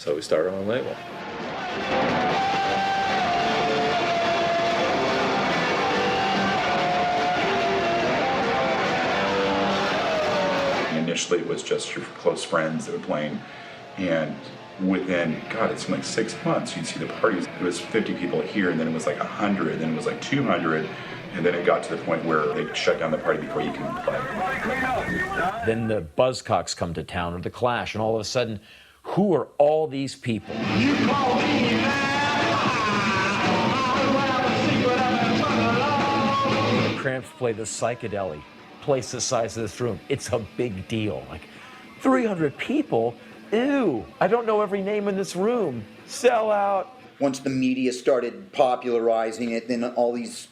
So we started our own label. Initially, it was just your close friends that were playing, and within, God, it's like 6 months, you'd see the parties. It was 50 people here, and then it was like 100, then it was like 200, and then it got to the point where they shut down the party before you can play. Then the Buzzcocks come to town, or the Clash, and all of a sudden, who are all these people? Cramps play the psychedelic, place the size of this room. It's a big deal. Like 300 people? Ew, I don't know every name in this room. Sell out. Once the media started popularizing it, then all these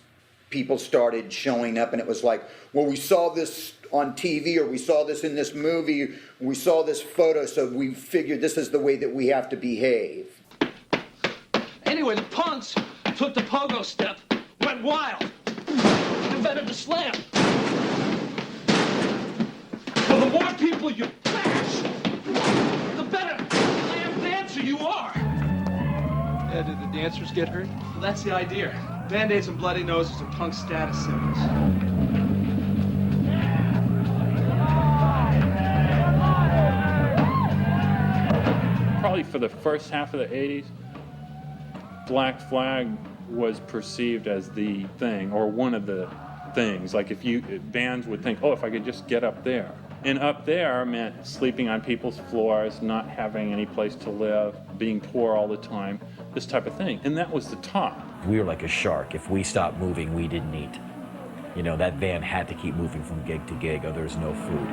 people started showing up, and it was like, well, we saw this on TV, or we saw this in this movie, we saw this photo, so we figured this is the way that we have to behave. Anyway, the punks took the pogo step, went wild, invented the slam. Well, the more people you bash, the better slam dancer you are. Yeah, did the dancers get hurt? Well, that's the idea. Band-Aids and bloody noses are punk status symbols. Probably for the first half of the 80s, Black Flag was perceived as the thing, or one of the things. Like bands would think, oh, if I could just get up there. And up there meant sleeping on people's floors, not having any place to live, being poor all the time, this type of thing. And that was the top. We were like a shark. If we stopped moving, we didn't eat. You know, that van had to keep moving from gig to gig, or there's no food.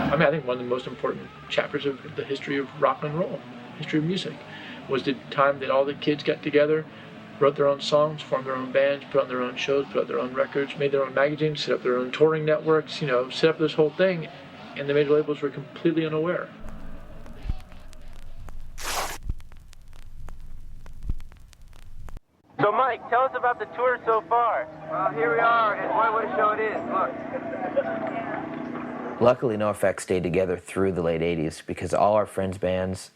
I mean, I think one of the most important chapters of the history of rock and roll, history of music, was the time that all the kids got together, wrote their own songs, formed their own bands, put on their own shows, put out their own records, made their own magazines, set up their own touring networks, you know, set up this whole thing, and the major labels were completely unaware. So Mike, tell us about the tour so far. Well, here we are, and boy, what a show it is. Look. Luckily, NoFX stayed together through the late 80s because all our friends' bands,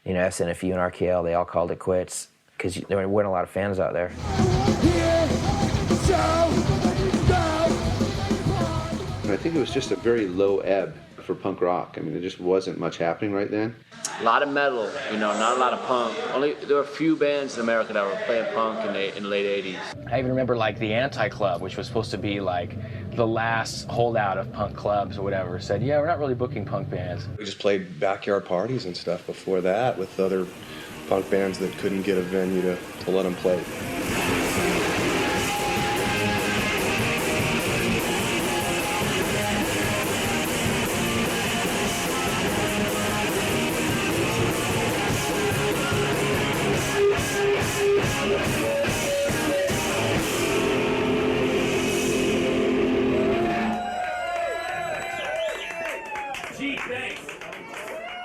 you know, SNFU and RKL, they all called it quits because there weren't a lot of fans out there. I think it was just a very low ebb for punk rock. I mean, there just wasn't much happening right then. A lot of metal, you know, not a lot of punk. There were a few bands in America that were playing punk in the late 80s. I even remember like the Anti-Club, which was supposed to be like the last holdout of punk clubs or whatever, said, yeah, we're not really booking punk bands. We just played backyard parties and stuff before that with other punk bands that couldn't get a venue to let them play.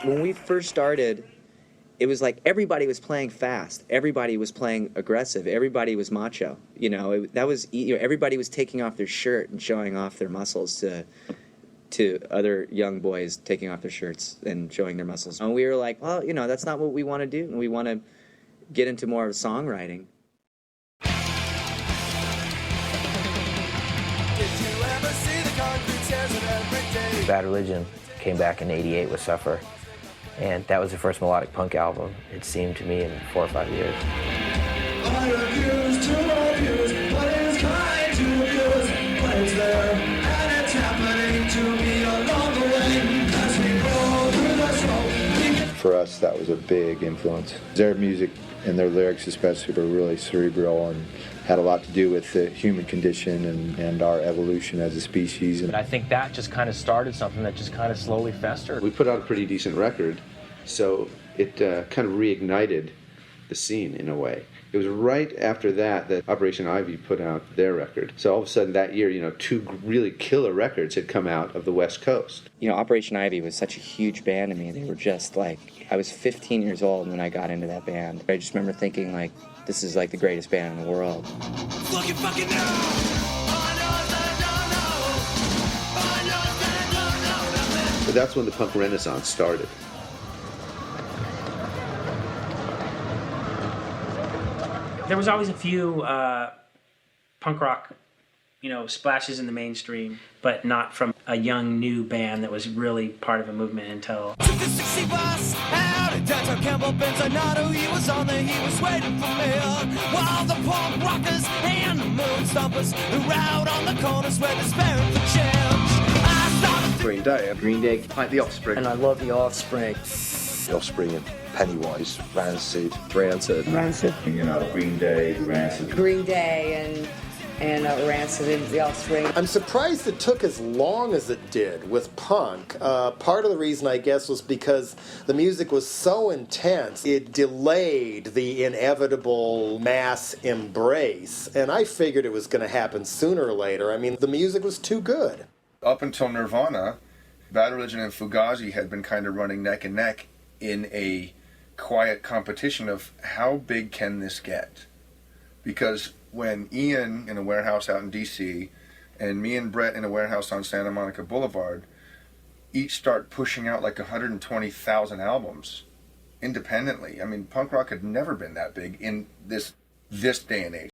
When we first started, it was like everybody was playing fast, everybody was playing aggressive, everybody was macho. You know, everybody was taking off their shirt and showing off their muscles to other young boys taking off their shirts and showing their muscles. And we were like, well, you know, that's not what we want to do, and we want to get into more of songwriting. Bad Religion came back in '88 with Suffer, and that was the first melodic punk album, it seemed to me, in 4 or 5 years. I refuse to abuse what is kind to abuse, but it's there, and it's happening to me along the way as we go through the smoke. For us, that was a big influence. Their music and their lyrics especially were really cerebral and had a lot to do with the human condition and our evolution as a species. And I think that just kind of started something that just kind of slowly festered. We put out a pretty decent record, so it kind of reignited the scene in a way. It was right after that Operation Ivy put out their record. So all of a sudden that year, you know, 2 really killer records had come out of the West Coast. You know, Operation Ivy was such a huge band to me. They were just like, I was 15 years old when I got into that band. I just remember thinking, like, this is like the greatest band in the world. Fucking now. that's when the punk renaissance started. There was always a few punk rock, splashes in the mainstream, but not from a young new band that was really part of a movement until. Took the 60 bus out of downtown Campbell Benz. I not who he was on there, he was waiting for me. While the punk rockers and the moon stompers who rode on the corners where they're sparing for change. I started Green Day. Green Day. Like the Offspring. And I love the Offspring. The Offspring and Pennywise, Rancid. Rancid. Green Day, Rancid. Green Day and Rancid and the Offspring. I'm surprised it took as long as it did with punk. Part of the reason, I guess, was because the music was so intense, it delayed the inevitable mass embrace. And I figured it was going to happen sooner or later. I mean, the music was too good. Up until Nirvana, Bad Religion and Fugazi had been kind of running neck and neck in a quiet competition of how big can this get? Because when Ian in a warehouse out in DC and me and Brett in a warehouse on Santa Monica Boulevard each start pushing out like 120,000 albums independently. I mean, punk rock had never been that big in this day and age.